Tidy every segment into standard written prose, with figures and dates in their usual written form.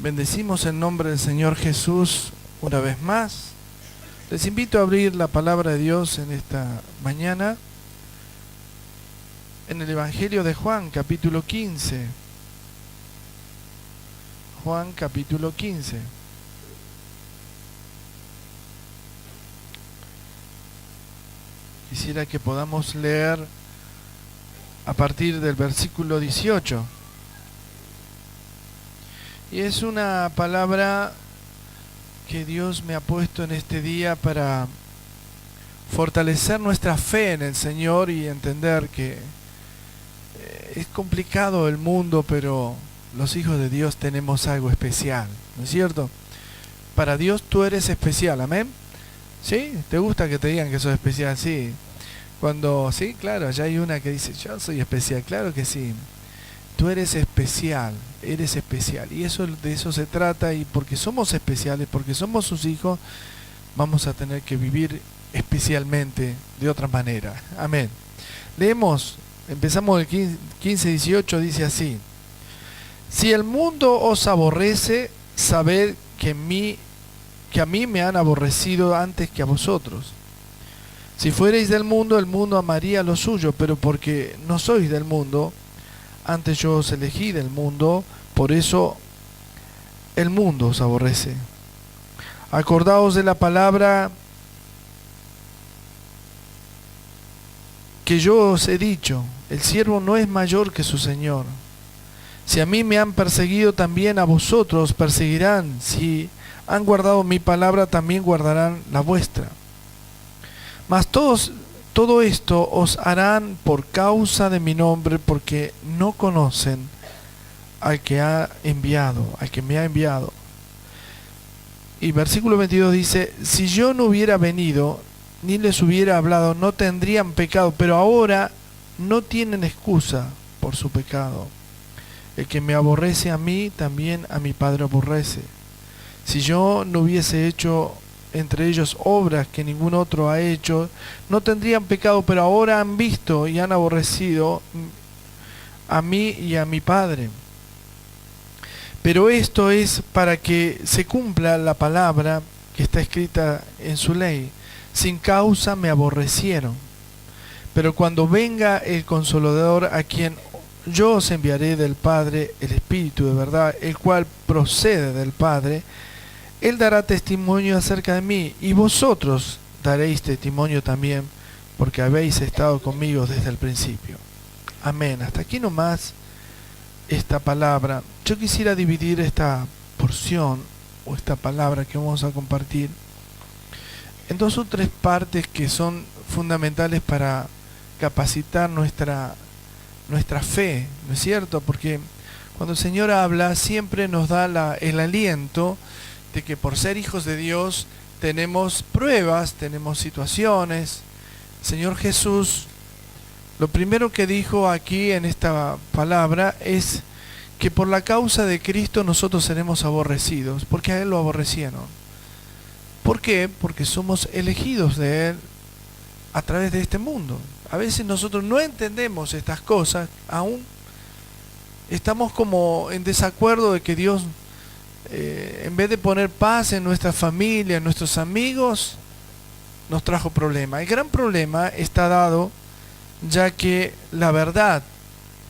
Bendecimos el nombre del Señor Jesús una vez más. Les invito a abrir la palabra de Dios en esta mañana en el Evangelio de Juan, capítulo 15. Juan, capítulo 15. Quisiera que podamos leer a partir del versículo 18. Y es una palabra que Dios me ha puesto en este día para fortalecer nuestra fe en el Señor y entender que es complicado el mundo, pero los hijos de Dios tenemos algo especial, ¿no es cierto? Para Dios tú eres especial, ¿amén? ¿Sí? ¿Te gusta que te digan que sos especial? Sí. Sí, claro, allá hay una que dice, yo soy especial, claro que sí. Tú eres especial. Y de eso se trata, y porque somos especiales, porque somos sus hijos, vamos a tener que vivir especialmente de otra manera. Amén. Empezamos el 15-18, dice así: si el mundo os aborrece, sabed que a mí me han aborrecido antes que a vosotros. Si fuereis del mundo, el mundo amaría lo suyo, pero porque no sois del mundo, antes yo os elegí del mundo, por eso el mundo os aborrece. Acordaos de la palabra que yo os he dicho: el siervo no es mayor que su Señor. Si a mí me han perseguido, también a vosotros perseguirán. Si han guardado mi palabra, también guardarán la vuestra. Mas todo esto os harán por causa de mi nombre, porque no conocen al que me ha enviado. Y versículo 22 dice: si yo no hubiera venido, ni les hubiera hablado, no tendrían pecado, pero ahora no tienen excusa por su pecado. El que me aborrece a mí, también a mi Padre aborrece. Si yo no hubiese hecho entre ellos obras que ningún otro ha hecho, no tendrían pecado, pero ahora han visto y han aborrecido a mí y a mi Padre. Pero esto es para que se cumpla la palabra que está escrita en su ley: sin causa me aborrecieron. Pero cuando venga el Consolador, a quien yo os enviaré del Padre, el Espíritu de verdad, el cual procede del Padre, Él dará testimonio acerca de mí, y vosotros daréis testimonio también, porque habéis estado conmigo desde el principio. Amén. Hasta aquí nomás esta palabra. Yo quisiera dividir esta porción o esta palabra que vamos a compartir en 2 o 3 partes que son fundamentales para capacitar nuestra fe, ¿no es cierto? Porque cuando el Señor habla, siempre nos da el aliento de que por ser hijos de Dios tenemos pruebas, tenemos situaciones. El Señor Jesús, lo primero que dijo aquí en esta palabra es que por la causa de Cristo nosotros seremos aborrecidos, porque a Él lo aborrecieron. ¿Por qué? Porque somos elegidos de Él a través de este mundo. A veces nosotros no entendemos estas cosas, aún estamos como en desacuerdo de que Dios, en vez de poner paz en nuestra familia, en nuestros amigos, nos trajo problemas. El gran problema está dado ya que la verdad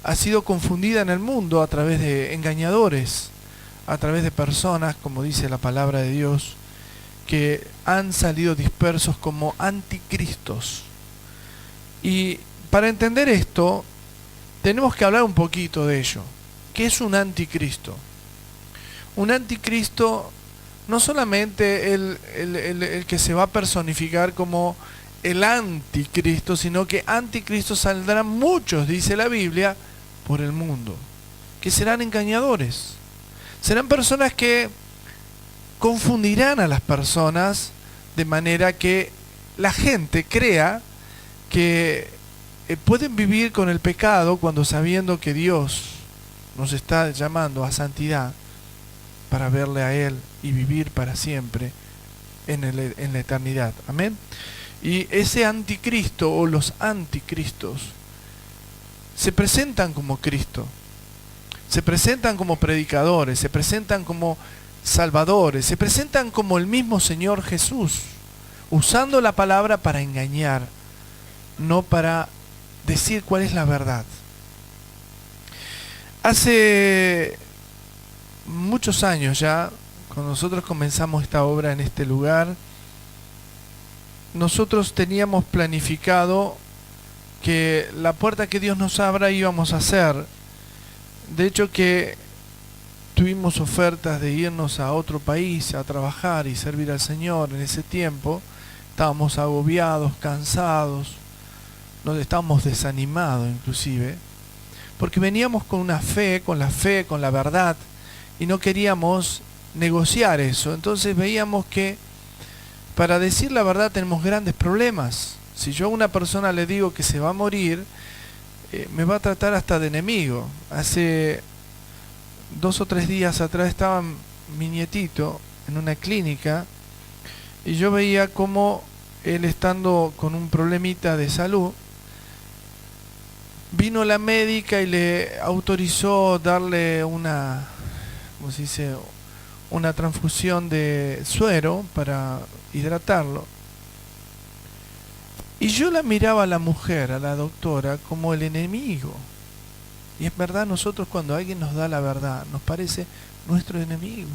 ha sido confundida en el mundo a través de engañadores, a través de personas, como dice la palabra de Dios, que han salido dispersos como anticristos. Y para entender esto, tenemos que hablar un poquito de ello. ¿Qué es un anticristo? Un anticristo no solamente el que se va a personificar como el anticristo, sino que anticristos saldrán muchos, dice la Biblia, por el mundo, que serán engañadores. Serán personas que confundirán a las personas de manera que la gente crea que pueden vivir con el pecado cuando sabiendo que Dios nos está llamando a santidad para verle a Él y vivir para siempre en la eternidad. Amén. Y ese anticristo o los anticristos se presentan como Cristo, Se presentan como predicadores, se presentan como salvadores, se presentan como el mismo Señor Jesús, usando la palabra para engañar, no para decir cuál es la verdad. Hace muchos años ya, cuando nosotros comenzamos esta obra en este lugar, nosotros teníamos planificado que la puerta que Dios nos abra íbamos a hacer. De hecho que tuvimos ofertas de irnos a otro país a trabajar y servir al Señor en ese tiempo. Estábamos agobiados, cansados, nos estábamos desanimados inclusive, porque veníamos con una fe, con la verdad, y no queríamos negociar eso. Entonces veíamos que para decir la verdad tenemos grandes problemas. Si yo a una persona le digo que se va a morir, me va a tratar hasta de enemigo. Hace 2 o 3 días atrás estaba mi nietito en una clínica y yo veía cómo él, estando con un problemita de salud, vino la médica y le autorizó darle una, ¿cómo se dice?, una transfusión de suero para hidratarlo. Y yo la miraba a la mujer, a la doctora, como el enemigo. Y es verdad, nosotros cuando alguien nos da la verdad, nos parece nuestro enemigo.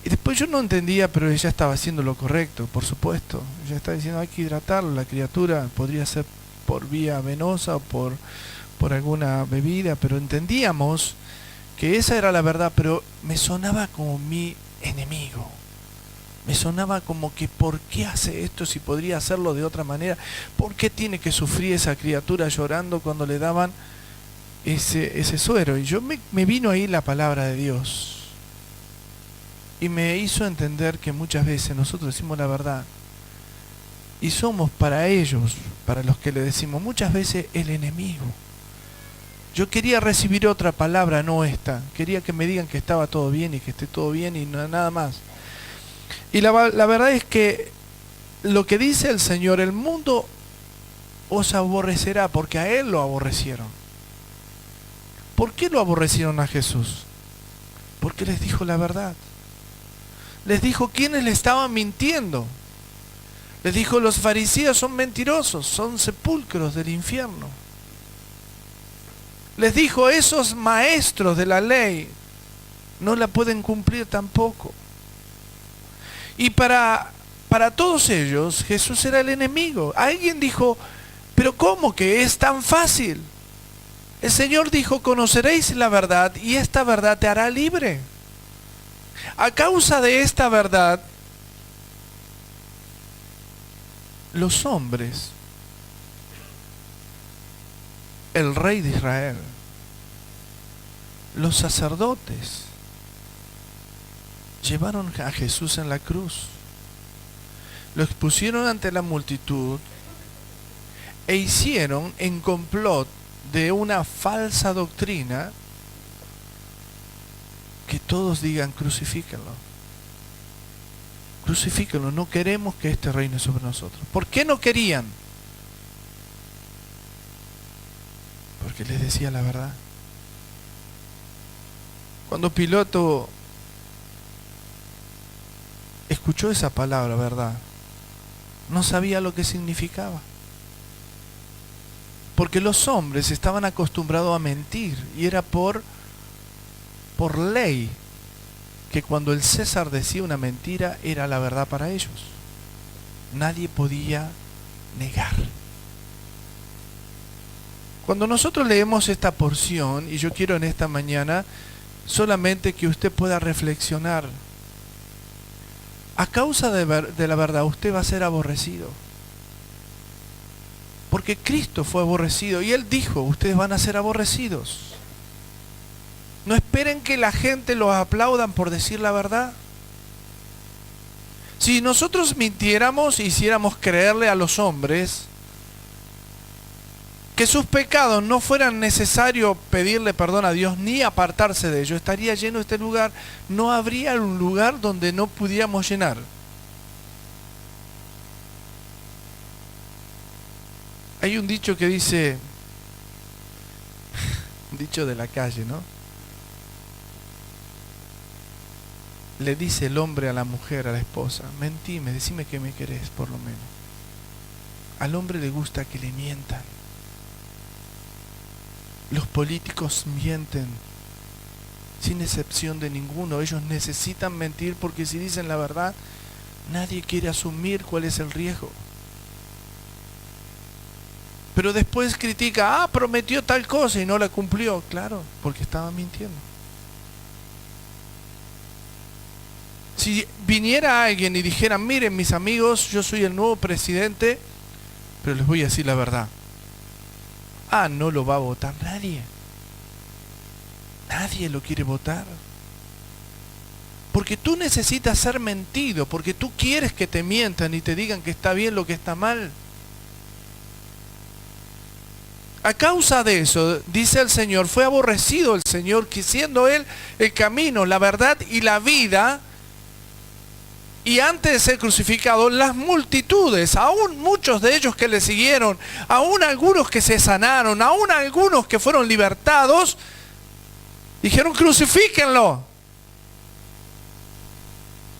Y después yo no entendía, pero ella estaba haciendo lo correcto, por supuesto. Ella estaba diciendo, hay que hidratarlo, la criatura podría ser por vía venosa o por alguna bebida, pero entendíamos que esa era la verdad, pero me sonaba como mi enemigo. Me sonaba como que ¿por qué hace esto si podría hacerlo de otra manera? ¿Por qué tiene que sufrir esa criatura llorando cuando le daban ese suero? Y me vino ahí la palabra de Dios y me hizo entender que muchas veces nosotros decimos la verdad y somos para ellos, para los que le decimos, muchas veces el enemigo. Yo quería recibir otra palabra, no esta. Quería que me digan que estaba todo bien y que esté todo bien y nada más. Y la verdad es que lo que dice el Señor, el mundo os aborrecerá porque a Él lo aborrecieron. ¿Por qué lo aborrecieron a Jesús? Porque les dijo la verdad. Les dijo quiénes le estaban mintiendo. Les dijo los fariseos son mentirosos, son sepulcros del infierno. Les dijo esos maestros de la ley no la pueden cumplir tampoco. Y para todos ellos Jesús era el enemigo. Alguien dijo, pero ¿cómo que es tan fácil? El Señor dijo, conoceréis la verdad y esta verdad te hará libre. A causa de esta verdad, los hombres, el rey de Israel, los sacerdotes, llevaron a Jesús en la cruz, lo expusieron ante la multitud e hicieron en complot de una falsa doctrina que todos digan crucifíquenlo, crucifíquenlo, no queremos que este reine sobre nosotros. ¿Por qué no querían? Porque les decía la verdad. Cuando Pilato escuchó esa palabra, verdad, no sabía lo que significaba. Porque los hombres estaban acostumbrados a mentir y era por ley que cuando el César decía una mentira era la verdad para ellos. Nadie podía negar. Cuando nosotros leemos esta porción, y yo quiero en esta mañana solamente que usted pueda reflexionar, a causa de la verdad usted va a ser aborrecido. Porque Cristo fue aborrecido y Él dijo, ustedes van a ser aborrecidos. No esperen que la gente los aplaudan por decir la verdad. Si nosotros mintiéramos e hiciéramos creerle a los hombres que sus pecados no fueran necesario pedirle perdón a Dios ni apartarse de ellos, estaría lleno este lugar, no habría un lugar donde no pudiéramos llenar. Hay un dicho que dice, dicho de la calle, ¿no? Le dice el hombre a la mujer, a la esposa, mentime, decime que me querés por lo menos. Al hombre le gusta que le mientan. Los políticos mienten, sin excepción de ninguno. Ellos necesitan mentir porque si dicen la verdad, nadie quiere asumir cuál es el riesgo. Pero después critica, prometió tal cosa y no la cumplió. Claro, porque estaba mintiendo. Si viniera alguien y dijera, miren mis amigos, yo soy el nuevo presidente, pero les voy a decir la verdad. No lo va a votar nadie. Nadie lo quiere votar. Porque tú necesitas ser mentido, porque tú quieres que te mientan y te digan que está bien lo que está mal. A causa de eso, dice el Señor, fue aborrecido el Señor, que siendo Él el camino, la verdad y la vida, y antes de ser crucificado, las multitudes, aún muchos de ellos que le siguieron, aún algunos que se sanaron, aún algunos que fueron libertados, dijeron crucifíquenlo.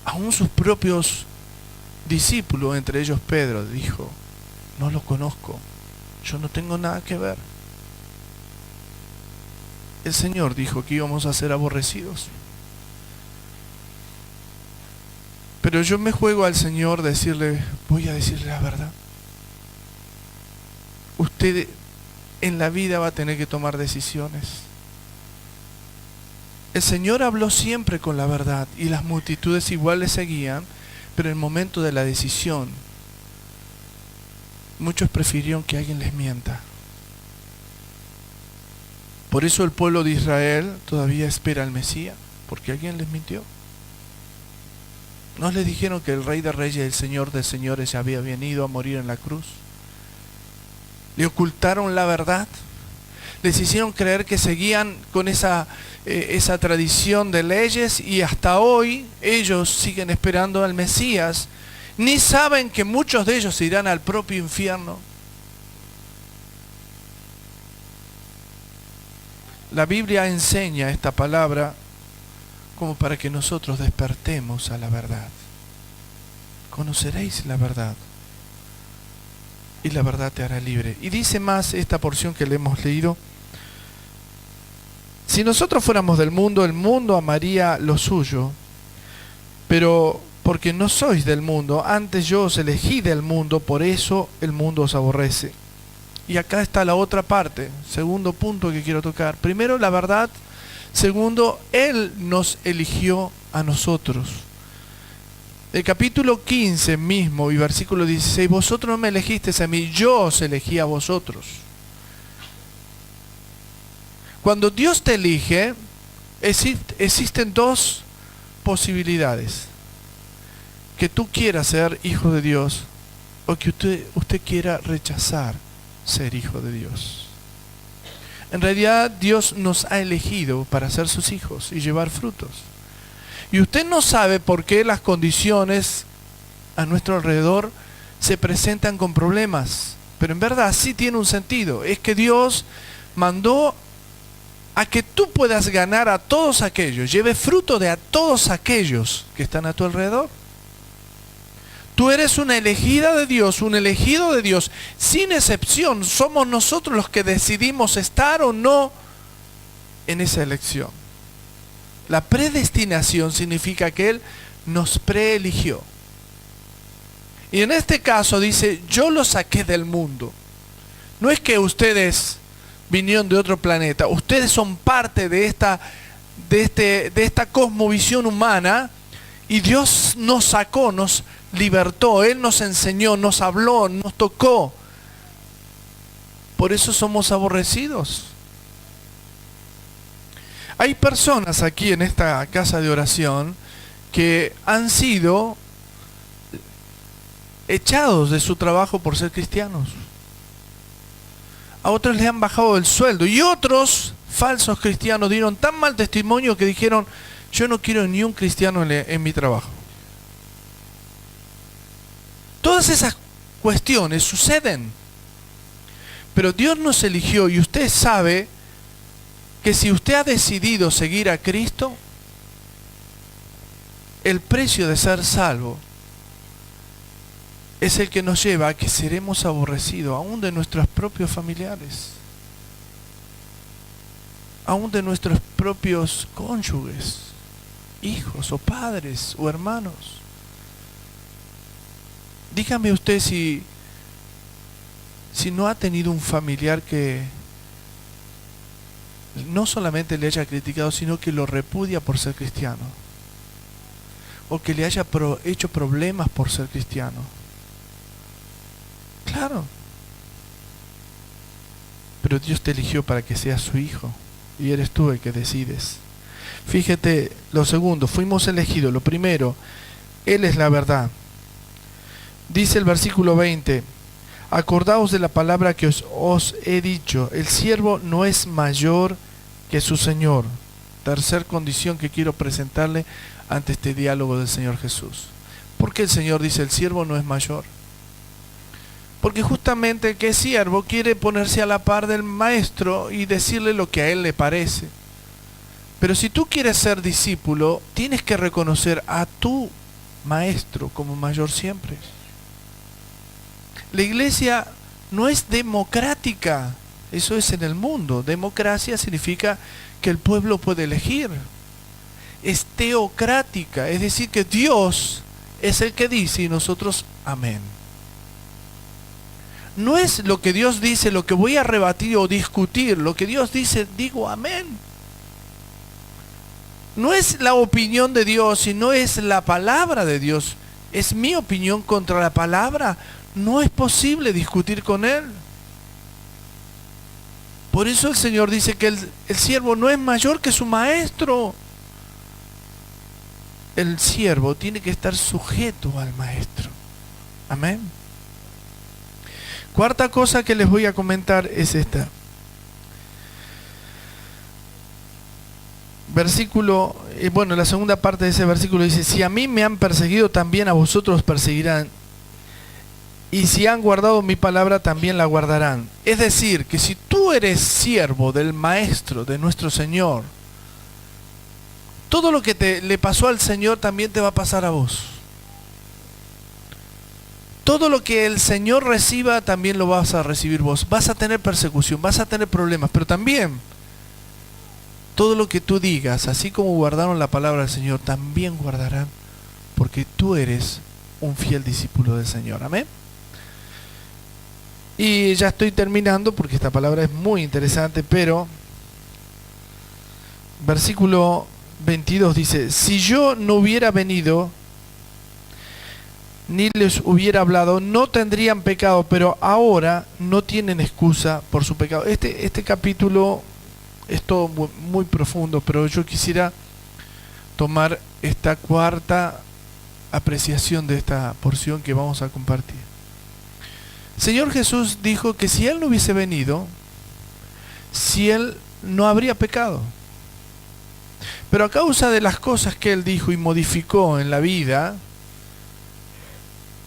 Aún sus propios discípulos, entre ellos Pedro, dijo, no lo conozco, yo no tengo nada que ver. El Señor dijo que íbamos a ser aborrecidos. Pero yo me juego al Señor decirle, voy a decirle la verdad. Usted en la vida va a tener que tomar decisiones. El Señor habló siempre con la verdad y las multitudes igual le seguían, pero en el momento de la decisión, muchos prefirieron que alguien les mienta. Por eso el pueblo de Israel todavía espera al Mesías, porque alguien les mintió. ¿No les dijeron que el Rey de Reyes y el Señor de Señores ya había venido a morir en la cruz? Le ocultaron la verdad. Les hicieron creer que seguían con esa tradición de leyes y hasta hoy ellos siguen esperando al Mesías. Ni saben que muchos de ellos irán al propio infierno. La Biblia enseña esta palabra como para que nosotros despertemos a la verdad. Conoceréis la verdad y la verdad te hará libre. Y dice más esta porción que le hemos leído. Si nosotros fuéramos del mundo, el mundo amaría lo suyo, pero porque no sois del mundo, antes yo os elegí del mundo, por eso el mundo os aborrece. Y acá está la otra parte, segundo punto que quiero tocar. Primero, la verdad. Segundo, Él nos eligió a nosotros. El capítulo 15 mismo y versículo 16, vosotros no me elegisteis a mí, yo os elegí a vosotros. Cuando Dios te elige, existen dos posibilidades. Que tú quieras ser hijo de Dios o que usted quiera rechazar ser hijo de Dios. En realidad Dios nos ha elegido para ser sus hijos y llevar frutos. Y usted no sabe por qué las condiciones a nuestro alrededor se presentan con problemas. Pero en verdad sí tiene un sentido. Es que Dios mandó a que tú puedas ganar a todos aquellos, lleve fruto de a todos aquellos que están a tu alrededor. Tú eres una elegida de Dios, un elegido de Dios, sin excepción. Somos nosotros los que decidimos estar o no en esa elección. La predestinación significa que Él nos preeligió. Y en este caso dice, yo los saqué del mundo. No es que ustedes vinieron de otro planeta, ustedes son parte de esta cosmovisión humana y Dios nos sacó, nos libertó, Él nos enseñó, nos habló, nos tocó. Por eso somos aborrecidos. Hay personas aquí en esta casa de oración que han sido echados de su trabajo por ser cristianos. A otros les han bajado el sueldo y otros falsos cristianos dieron tan mal testimonio que dijeron, yo no quiero ni un cristiano en mi trabajo. Todas esas cuestiones suceden. Pero Dios nos eligió y usted sabe que si usted ha decidido seguir a Cristo, el precio de ser salvo es el que nos lleva a que seremos aborrecidos, aún de nuestros propios familiares, aún de nuestros propios cónyuges, hijos o padres o hermanos. Dígame usted si no ha tenido un familiar que no solamente le haya criticado, sino que lo repudia por ser cristiano, o que le haya hecho problemas por ser cristiano. Claro. Pero Dios te eligió para que seas su hijo, y eres tú el que decides. Fíjate, lo segundo, fuimos elegidos. Lo primero, Él es la verdad. Dice el versículo 20, acordaos de la palabra que os he dicho, el siervo no es mayor que su Señor. Tercer condición que quiero presentarle ante este diálogo del Señor Jesús. ¿Por qué el Señor dice el siervo no es mayor? Porque justamente el que es siervo quiere ponerse a la par del maestro y decirle lo que a él le parece. Pero si tú quieres ser discípulo, tienes que reconocer a tu maestro como mayor siempre. La iglesia no es democrática, eso es en el mundo. Democracia significa que el pueblo puede elegir. Es teocrática, es decir, que Dios es el que dice y nosotros amén. No es lo que Dios dice lo que voy a rebatir o discutir. Lo que Dios dice, digo amén. No es la opinión de Dios, sino es la palabra de Dios. Es mi opinión contra la palabra. No es posible discutir con Él. Por eso el Señor dice que el siervo no es mayor que su maestro. El siervo tiene que estar sujeto al maestro. Amén. Cuarta cosa que les voy a comentar es esta. Versículo, la segunda parte de ese versículo dice, si a mí me han perseguido, también a vosotros perseguirán. Y si han guardado mi palabra, también la guardarán. Es decir, que si tú eres siervo del Maestro, de nuestro Señor, todo lo que le pasó al Señor también te va a pasar a vos. Todo lo que el Señor reciba también lo vas a recibir vos. Vas a tener persecución, vas a tener problemas, pero también todo lo que tú digas, así como guardaron la palabra del Señor, también guardarán, porque tú eres un fiel discípulo del Señor. Amén. Y ya estoy terminando porque esta palabra es muy interesante, pero versículo 22 dice, si yo no hubiera venido ni les hubiera hablado, no tendrían pecado, pero ahora no tienen excusa por su pecado. Este capítulo es todo muy profundo, pero yo quisiera tomar esta cuarta apreciación de esta porción que vamos a compartir. Señor Jesús dijo que si Él no hubiese venido, si Él no habría pecado. Pero a causa de las cosas que Él dijo y modificó en la vida,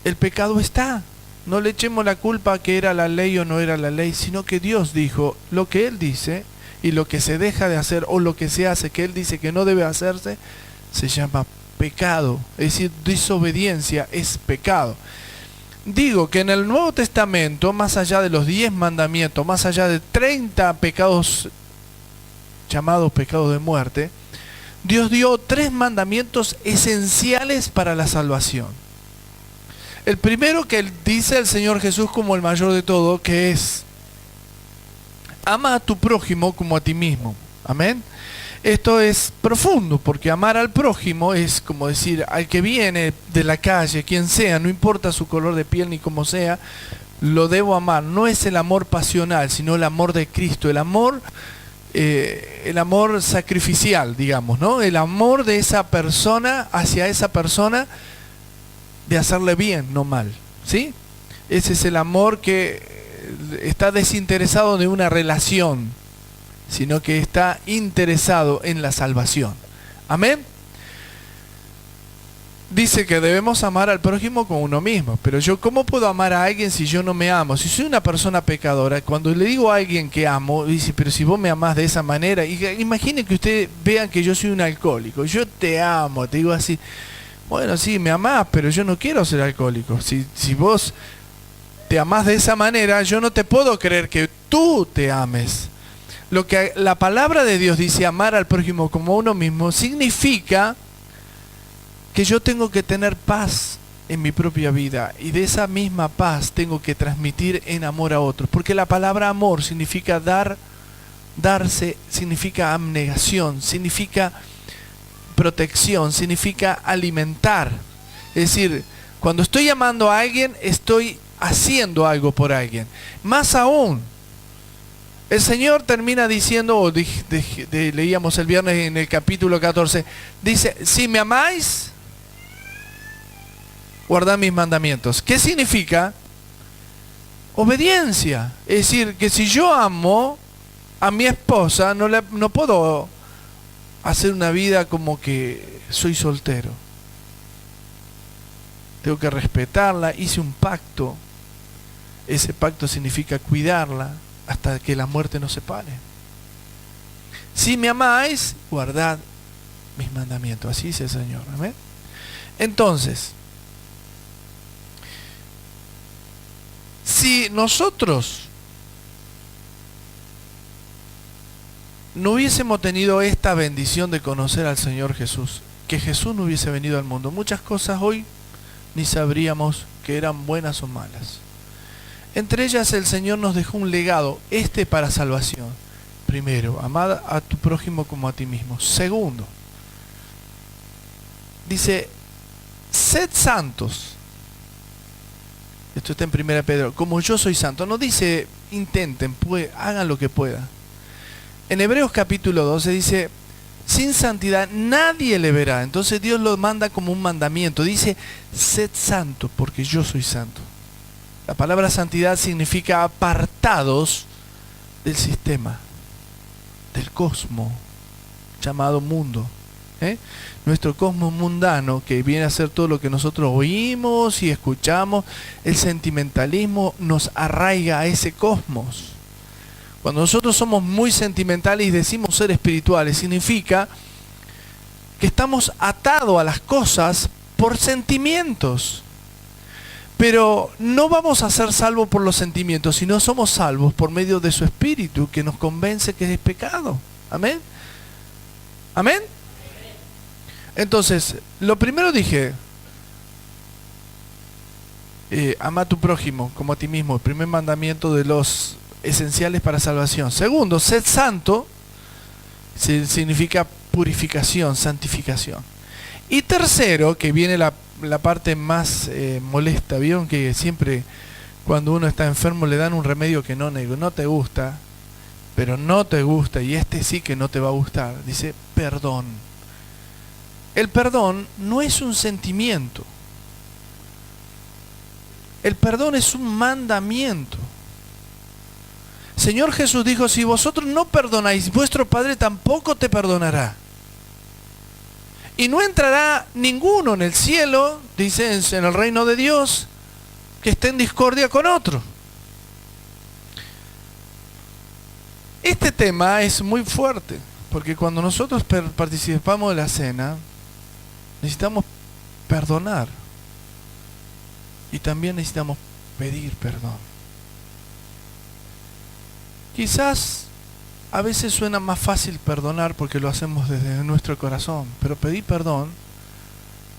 el pecado está. No le echemos la culpa a que era la ley o no era la ley, sino que Dios dijo lo que Él dice, y lo que se deja de hacer o lo que se hace que Él dice que no debe hacerse, se llama pecado. Es decir, desobediencia es pecado. Digo que en el Nuevo Testamento, más allá de los 10 mandamientos, más allá de 30 pecados llamados pecados de muerte, Dios dio 3 mandamientos esenciales para la salvación. El primero que dice el Señor Jesús como el mayor de todo, que es ama a tu prójimo como a ti mismo. Amén. Esto es profundo, porque amar al prójimo es como decir al que viene de la calle, quien sea, no importa su color de piel ni cómo sea, lo debo amar. No es el amor pasional, sino el amor de Cristo, el amor sacrificial, digamos, ¿no? El amor de esa persona hacia esa persona, de hacerle bien, no mal, ¿sí? Ese es el amor que está desinteresado de una relación, sino que está interesado en la salvación. Amén. dice que debemos amar al prójimo como uno mismo. Pero yo, ¿cómo puedo amar a alguien si yo no me amo? Si soy una persona pecadora, cuando le digo a alguien que amo, dice, pero si vos me amás de esa manera, imaginen que ustedes vean que yo soy un alcohólico, yo te amo, te digo así, bueno, sí, me amás, pero yo no quiero ser alcohólico. Si vos te amás de esa manera, yo no te puedo creer que tú te ames. Lo que la palabra de Dios dice, amar al prójimo como a uno mismo, significa que yo tengo que tener paz en mi propia vida y de esa misma paz tengo que transmitir en amor a otros. Porque la palabra amor significa darse, significa abnegación, significa protección, significa alimentar. Es decir, cuando estoy amando a alguien, estoy haciendo algo por alguien. Más aún, el Señor termina diciendo, leíamos el viernes en el capítulo 14, dice, si me amáis, guardad mis mandamientos. ¿Qué significa? Obediencia. Es decir, que si yo amo a mi esposa, no puedo hacer una vida como que soy soltero. Tengo que respetarla, hice un pacto. Ese pacto significa cuidarla hasta que la muerte nos separe. Si me amáis, guardad mis mandamientos. Así dice el Señor. ¿Amén? Entonces, si nosotros no hubiésemos tenido esta bendición de conocer al Señor Jesús, que Jesús no hubiese venido al mundo, muchas cosas hoy ni sabríamos que eran buenas o malas. Entre ellas el Señor nos dejó un legado, para salvación. Primero, amar a tu prójimo como a ti mismo. Segundo, dice, sed santos. Esto está en 1 Pedro, como yo soy santo. No dice, intenten, hagan lo que puedan. En Hebreos capítulo 12 dice, sin santidad nadie le verá. Entonces Dios lo manda como un mandamiento. Dice, sed santo, porque yo soy santo. La palabra santidad significa apartados del sistema, del cosmos, llamado mundo. Nuestro cosmos mundano, que viene a ser todo lo que nosotros oímos y escuchamos, el sentimentalismo nos arraiga a ese cosmos. Cuando nosotros somos muy sentimentales y decimos ser espirituales, significa que estamos atados a las cosas por sentimientos. Pero no vamos a ser salvos por los sentimientos, sino somos salvos por medio de su Espíritu, que nos convence que es pecado. ¿Amén? ¿Amén? Entonces, lo primero dije, ama a tu prójimo como a ti mismo, el primer mandamiento de los esenciales para salvación. Segundo, sed santo, significa purificación, santificación. Y tercero, que viene la parte más molesta, vieron que siempre cuando uno está enfermo le dan un remedio que no te gusta, pero no te gusta, y sí que no te va a gustar, dice perdón. El perdón no es un sentimiento. El perdón es un mandamiento. Señor Jesús dijo, si vosotros no perdonáis, vuestro Padre tampoco te perdonará. Y no entrará ninguno en el cielo, dice, en el reino de Dios, que esté en discordia con otro. Este tema es muy fuerte, porque cuando nosotros participamos de la cena, necesitamos perdonar. Y también necesitamos pedir perdón. Quizás a veces suena más fácil perdonar porque lo hacemos desde nuestro corazón, pero pedir perdón,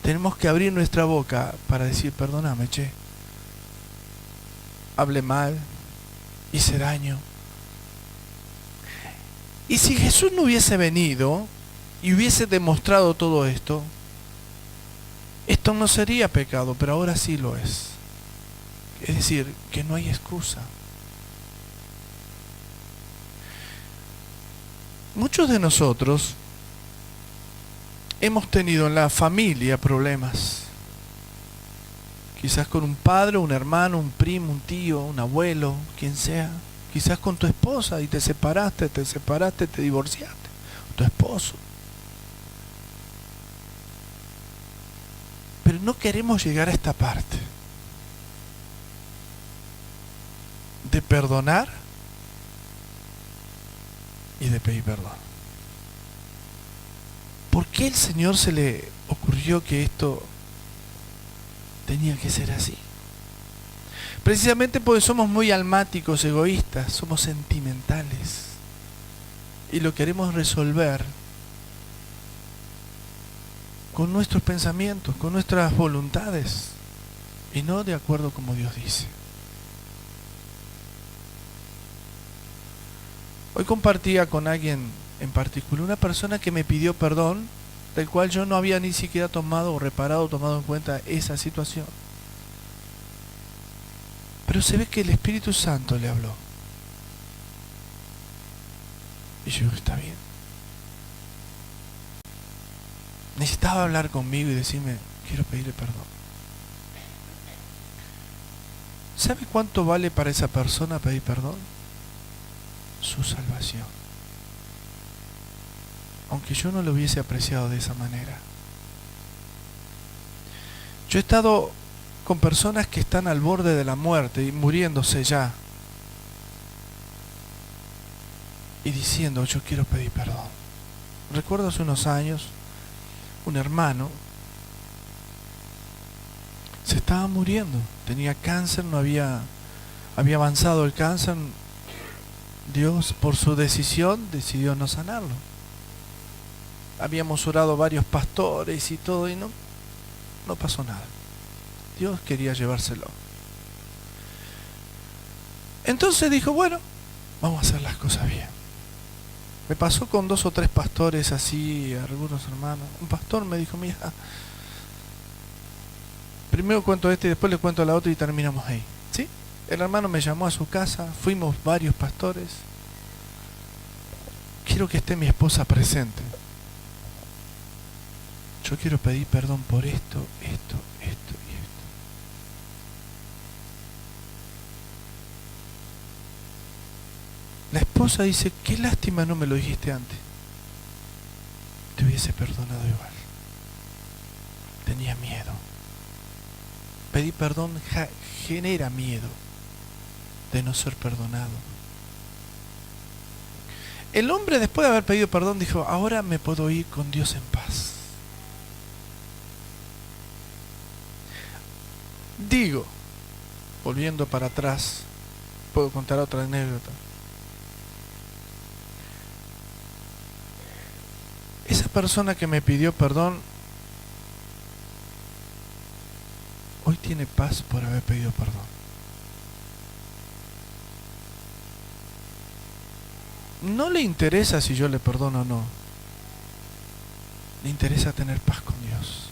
tenemos que abrir nuestra boca para decir, perdóname, che. Hablé mal, hice daño. Y si Jesús no hubiese venido y hubiese demostrado todo esto, esto no sería pecado, pero ahora sí lo es. Es decir, que no hay excusa. Muchos de nosotros hemos tenido en la familia problemas. Quizás con un padre, un hermano, un primo, un tío, un abuelo, quien sea. Quizás con tu esposa y te separaste, te divorciaste. Tu esposo. Pero no queremos llegar a esta parte de perdonar y de pedir perdón. ¿Por qué el Señor se le ocurrió que esto tenía que ser así? Precisamente porque somos muy almáticos, egoístas, somos sentimentales y lo queremos resolver con nuestros pensamientos, con nuestras voluntades y no de acuerdo como Dios dice. Hoy compartía con alguien en particular, una persona que me pidió perdón, del cual yo no había ni siquiera tomado en cuenta esa situación. Pero se ve que el Espíritu Santo le habló. Y yo digo, está bien. Necesitaba hablar conmigo y decirme, quiero pedirle perdón. ¿Sabe cuánto vale para esa persona pedir perdón? Su salvación. Aunque yo no lo hubiese apreciado de esa manera. Yo he estado con personas que están al borde de la muerte y muriéndose ya. Y diciendo, yo quiero pedir perdón. Recuerdo hace unos años, un hermano se estaba muriendo, tenía cáncer, había avanzado el cáncer. Dios, por su decisión, decidió no sanarlo. Habíamos orado varios pastores y todo y no pasó nada. Dios quería llevárselo. Entonces dijo, bueno, vamos a hacer las cosas bien. Me pasó con 2 o 3 pastores así, algunos hermanos. Un pastor me dijo, mira, primero cuento este y después le cuento la otra y terminamos ahí. ¿Sí? El hermano me llamó a su casa, fuimos varios pastores. Quiero que esté mi esposa presente. Yo quiero pedir perdón por esto y esto. La esposa dice, qué lástima no me lo dijiste antes. Te hubiese perdonado igual. Tenía miedo. Pedir perdón genera miedo de no ser perdonado. El hombre, después de haber pedido perdón, dijo, ahora me puedo ir con Dios en paz. Digo, volviendo para atrás, puedo contar otra anécdota. Esa persona que me pidió perdón hoy tiene paz por haber pedido perdón. No le interesa si yo le perdono o no. Le interesa tener paz con Dios.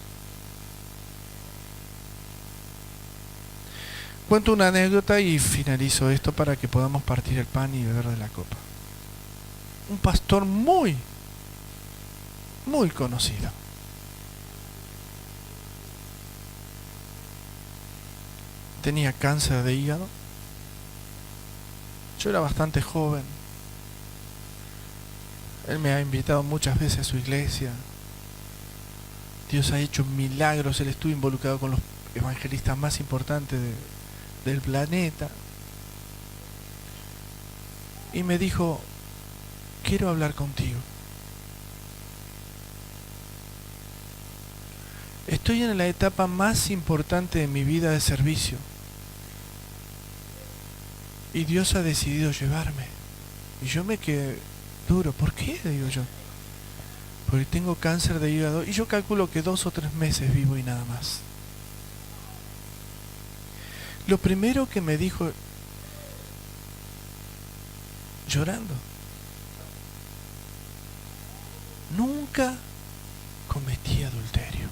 Cuento una anécdota y finalizo esto para que podamos partir el pan y beber de la copa. Un pastor muy conocido. Tenía cáncer de hígado. Yo era bastante joven. Él me ha invitado muchas veces a su iglesia. Dios ha hecho milagros. Él estuvo involucrado con los evangelistas más importantes del planeta. Y me dijo, quiero hablar contigo. Estoy en la etapa más importante de mi vida de servicio. Y Dios ha decidido llevarme. Y yo me quedé duro. ¿Por qué? Digo yo. Porque tengo cáncer de hígado y yo calculo que 2 o 3 meses vivo y nada más. Lo primero que me dijo, llorando, nunca cometí adulterio.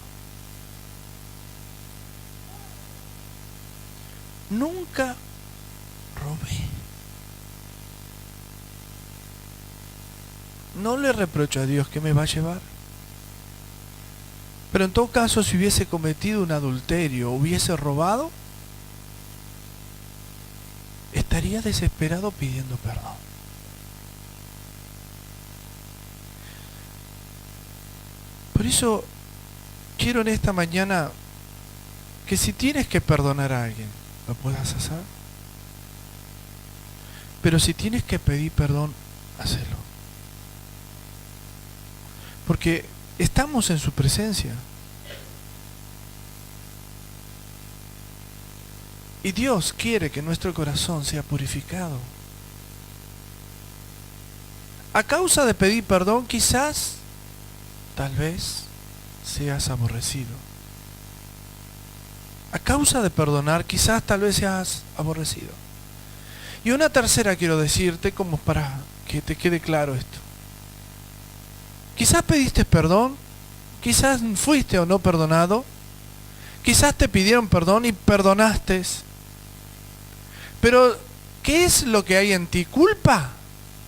Nunca robé. No le reprocho a Dios que me va a llevar. Pero en todo caso, si hubiese cometido un adulterio, hubiese robado, estaría desesperado pidiendo perdón. Por eso quiero en esta mañana que si tienes que perdonar a alguien, lo puedas hacer. Pero si tienes que pedir perdón, hacelo. Porque estamos en su presencia. Y Dios quiere que nuestro corazón sea purificado. A causa de pedir perdón, quizás, tal vez, seas aborrecido. A causa de perdonar, quizás, tal vez seas aborrecido. Y una tercera quiero decirte, como para que te quede claro esto. Quizás pediste perdón, quizás fuiste o no perdonado, quizás te pidieron perdón y perdonaste. Pero, ¿qué es lo que hay en ti? ¿Culpa?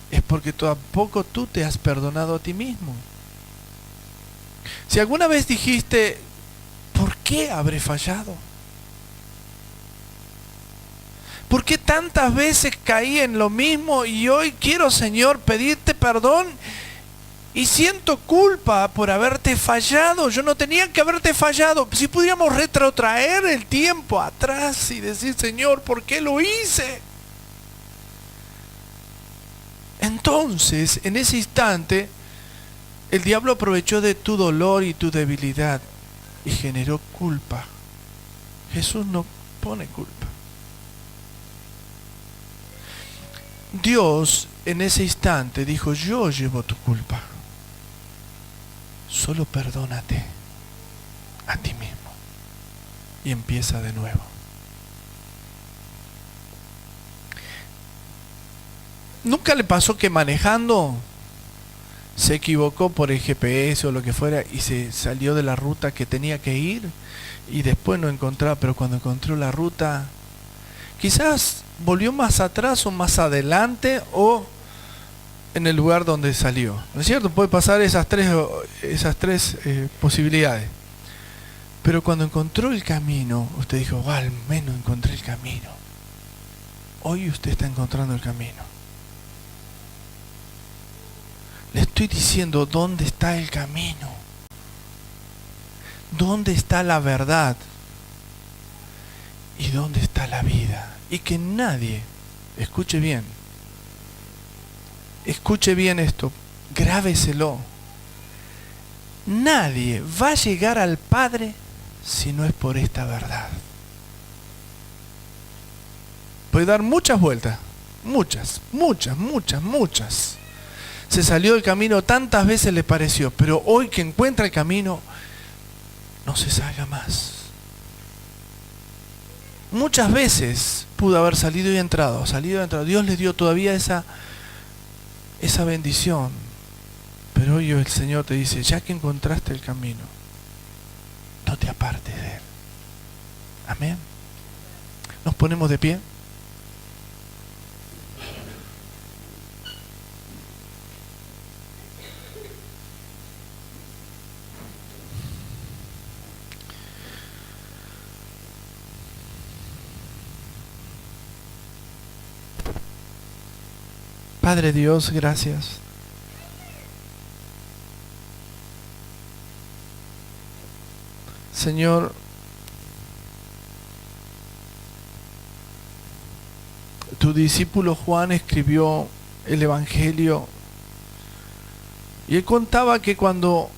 Es porque tampoco tú te has perdonado a ti mismo. Si alguna vez dijiste, ¿por qué habré fallado? ¿Por qué tantas veces caí en lo mismo y hoy quiero, Señor, pedirte perdón y siento culpa por haberte fallado? Yo no tenía que haberte fallado. Si pudiéramos retrotraer el tiempo atrás y decir, Señor, ¿por qué lo hice? Entonces, en ese instante, el diablo aprovechó de tu dolor y tu debilidad y generó culpa. Jesús no pone culpa. Dios en ese instante dijo, yo llevo tu culpa. Solo perdónate a ti mismo y empieza de nuevo. ¿Nunca le pasó que manejando se equivocó por el GPS o lo que fuera y se salió de la ruta que tenía que ir y después no encontraba, pero cuando encontró la ruta, quizás volvió más atrás o más adelante o en el lugar donde salió? ¿No es cierto? Puede pasar esas tres posibilidades. Pero cuando encontró el camino, usted dijo, al menos encontré el camino. Hoy usted está encontrando el camino. Le estoy diciendo dónde está el camino. ¿Dónde está la verdad? ¿Y dónde está la vida? Y que nadie, escuche bien esto, grábeselo. Nadie va a llegar al Padre si no es por esta verdad. Puede dar muchas vueltas, muchas. Se salió del camino, tantas veces le pareció, pero hoy que encuentra el camino, no se salga más. Muchas veces pudo haber salido y entrado. Dios le dio todavía esa bendición. Pero hoy el Señor te dice, ya que encontraste el camino, no te apartes de él. Amén. Nos ponemos de pie. Padre Dios, gracias. Señor, tu discípulo Juan escribió el Evangelio y él contaba que cuando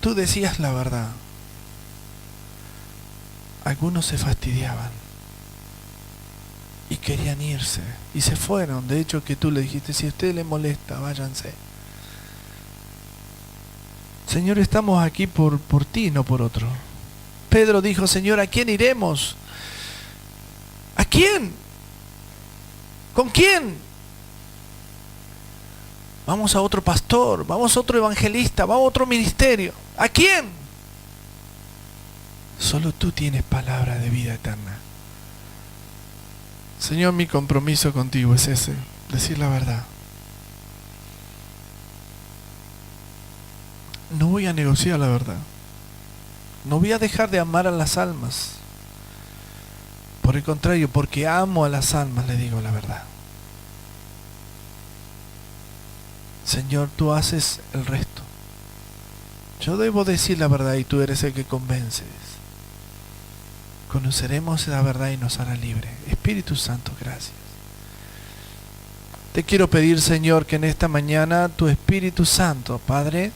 tú decías la verdad, algunos se fastidiaban y querían irse y se fueron. De hecho, que tú le dijiste, si a usted le molesta, váyanse. Señor, estamos aquí por ti, no por otro. Pedro dijo, Señor, ¿a quién iremos? ¿A quién? ¿Con quién? Vamos a otro pastor, vamos a otro evangelista, vamos a otro ministerio. ¿A quién? Solo tú tienes palabra de vida eterna. Señor, mi compromiso contigo es ese, decir la verdad. No voy a negociar la verdad. No voy a dejar de amar a las almas. Por el contrario, porque amo a las almas, le digo la verdad. Señor, tú haces el resto. Yo debo decir la verdad y tú eres el que convences. Conoceremos la verdad y nos hará libre. Espíritu Santo, gracias. Te quiero pedir, Señor, que en esta mañana tu Espíritu Santo, Padre,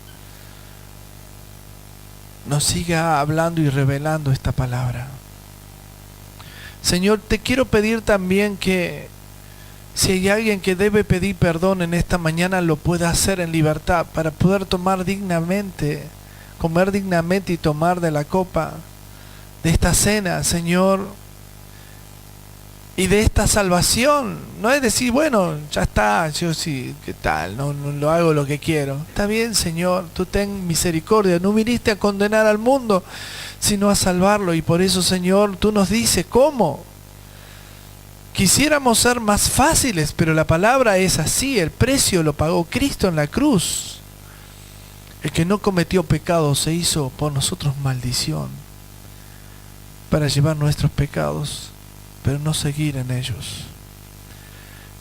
nos siga hablando y revelando esta palabra. Señor, te quiero pedir también que si hay alguien que debe pedir perdón en esta mañana, lo pueda hacer en libertad para poder tomar dignamente, comer dignamente y tomar de la copa de esta cena, Señor, y de esta salvación. No es decir, bueno, ya está, yo sí, ¿qué tal? No lo hago lo que quiero. Está bien, Señor, tú ten misericordia. No viniste a condenar al mundo, sino a salvarlo. Y por eso, Señor, tú nos dices cómo. Quisiéramos ser más fáciles, pero la palabra es así. El precio lo pagó Cristo en la cruz. El que no cometió pecado se hizo por nosotros maldición para llevar nuestros pecados, pero no seguir en ellos.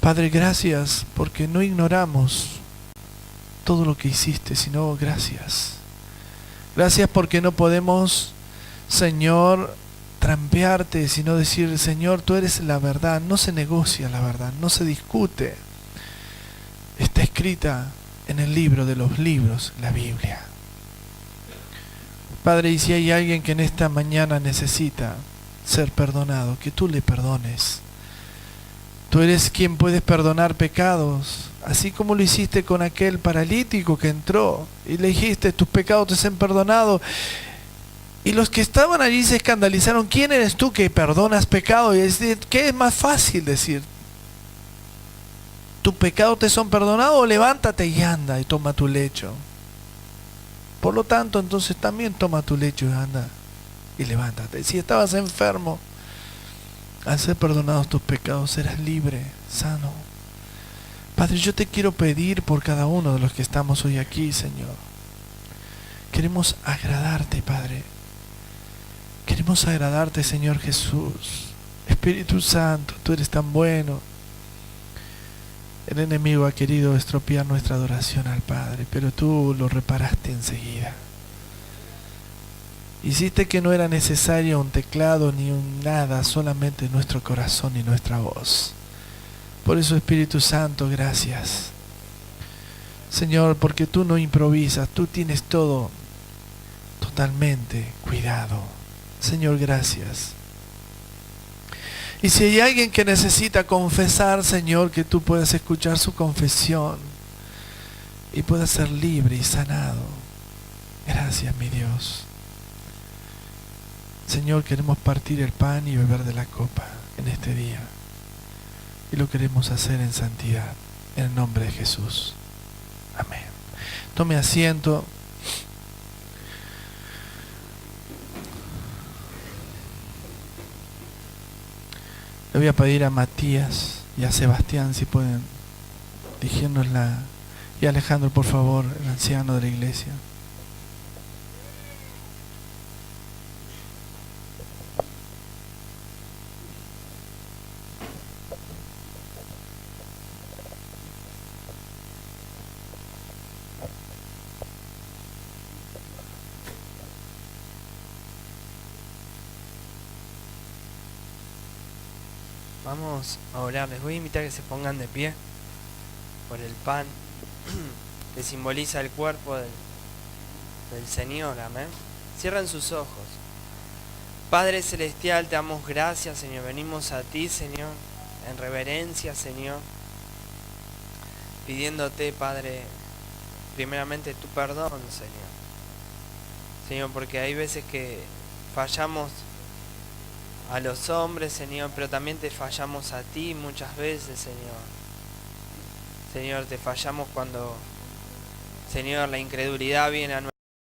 Padre, gracias porque no ignoramos todo lo que hiciste, sino gracias. Gracias porque no podemos, Señor, trampearte, sino decir, Señor, tú eres la verdad. No se negocia la verdad, no se discute. Está escrita en el libro de los libros, la Biblia. Padre, y si hay alguien que en esta mañana necesita ser perdonado, que tú le perdones. Tú eres quien puedes perdonar pecados, así como lo hiciste con aquel paralítico que entró y le dijiste, tus pecados te sean perdonados. Y los que estaban allí se escandalizaron, ¿quién eres tú que perdonas pecado? Y decir, ¿qué es más fácil decir? ¿Tus pecados te son perdonados? O levántate y anda y toma tu lecho. Por lo tanto, entonces también toma tu lecho y anda y levántate. Si estabas enfermo, al ser perdonados tus pecados, serás libre, sano. Padre, yo te quiero pedir por cada uno de los que estamos hoy aquí, Señor. Queremos agradarte, Padre. Queremos agradarte, Señor Jesús. Espíritu Santo, tú eres tan bueno. El enemigo ha querido estropear nuestra adoración al Padre, pero tú lo reparaste enseguida. Hiciste que no era necesario un teclado ni un nada, solamente nuestro corazón y nuestra voz. Por eso, Espíritu Santo, gracias. Señor, porque tú no improvisas, tú tienes todo totalmente cuidado. Señor, gracias. Y si hay alguien que necesita confesar, Señor, que tú puedas escuchar su confesión y pueda ser libre y sanado. Gracias, mi Dios. Señor, queremos partir el pan y beber de la copa en este día. Y lo queremos hacer en santidad, en el nombre de Jesús. Amén. Tome asiento. Le voy a pedir a Matías y a Sebastián si pueden dirigirnos y a Alejandro, por favor, el anciano de la iglesia. Vamos a orar. Les voy a invitar a que se pongan de pie por el pan que simboliza el cuerpo del Señor. Amén. Cierren sus ojos. Padre Celestial, te damos gracias, Señor. Venimos a ti, Señor, en reverencia, Señor, pidiéndote, Padre, primeramente tu perdón, Señor. Señor, porque hay veces que fallamos a los hombres, Señor, pero también te fallamos a ti muchas veces, Señor. Señor, te fallamos cuando, Señor, la incredulidad viene a